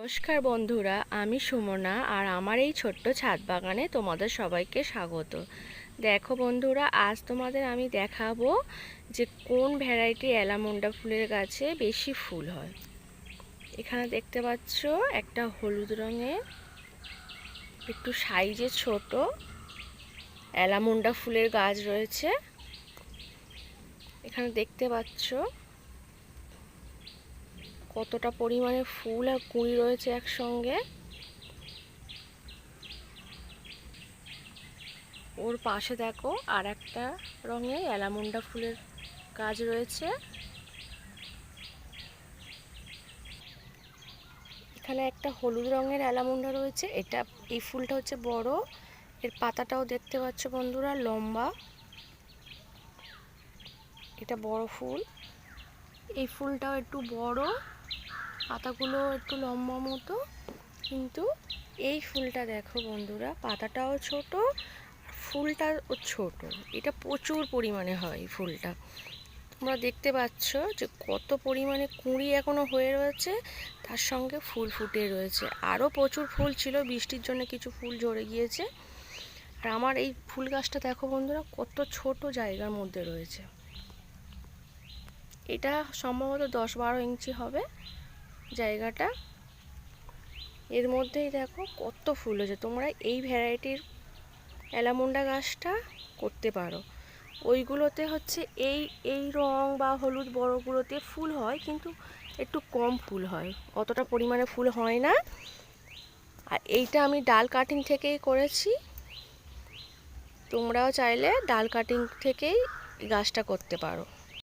নমস্কার বন্ধুরা, আমি সুমনা আর আমার এই ছোট্ট ছাদ বাগানে তোমাদের সবাইকে স্বাগত। দেখো বন্ধুরা, আজ তোমাদের আমি দেখাবো যে কোন ভ্যারাইটি অ্যালামন্ডা ফুলের গাছে বেশি ফুল হয়। এখানে দেখতে পাচ্ছ একটা হলুদ রঙের একটু সাইজে ছোট অ্যালামন্ডা ফুলের গাছ রয়েছে। এখানে দেখতে পাচ্ছ কতটা পরিমাণে ফুল আর কুঁড়ি রয়েছে একসঙ্গে। ওর পাশে দেখো আর একটা রঙের অ্যালামন্ডা ফুলের গাছ রয়েছে। এখানে একটা হলুদ রঙের অ্যালামন্ডা রয়েছে। এই ফুলটা হচ্ছে বড়, এর পাতাটাও দেখতে পাচ্ছ বন্ধুরা লম্বা। এটা বড় ফুল, এই ফুলটাও একটু বড়, পাতাগুলো একটু লম্বা মতো। কিন্তু এই ফুলটা দেখো বন্ধুরা, পাতাটাও ছোট, ফুলটাও ছোট। এটা প্রচুর পরিমাণে হয় এই ফুলটা। তোমরা দেখতে পাচ্ছ যে কত পরিমাণে কুঁড়ি এখনো হয়ে রয়েছে, তার সঙ্গে ফুল ফুটে রয়েছে। আরও প্রচুর ফুল ছিল, বৃষ্টির জন্য কিছু ফুল ঝরে গিয়েছে। আর আমার এই ফুল গাছটা দেখো বন্ধুরা কত ছোট জায়গার মধ্যে রয়েছে। এটা সম্ভবত 10-12 ইঞ্চি হবে জায়গাটা। এর মধ্যেই দেখো কত ফুল হয়েছে। তোমরা এই ভ্যারাইটির অ্যালামন্ডা গাছটা করতে পারো। ওইগুলোতে হচ্ছে এই এই রং বা হলুদ বড়গুলোতে ফুল হয়, কিন্তু একটু কম ফুল হয়, অতটা পরিমাণে ফুল হয় না। আর এইটা আমি ডাল কাটিং থেকেই করেছি। তোমরাও চাইলে ডাল কাটিং থেকেই গাছটা করতে পারো।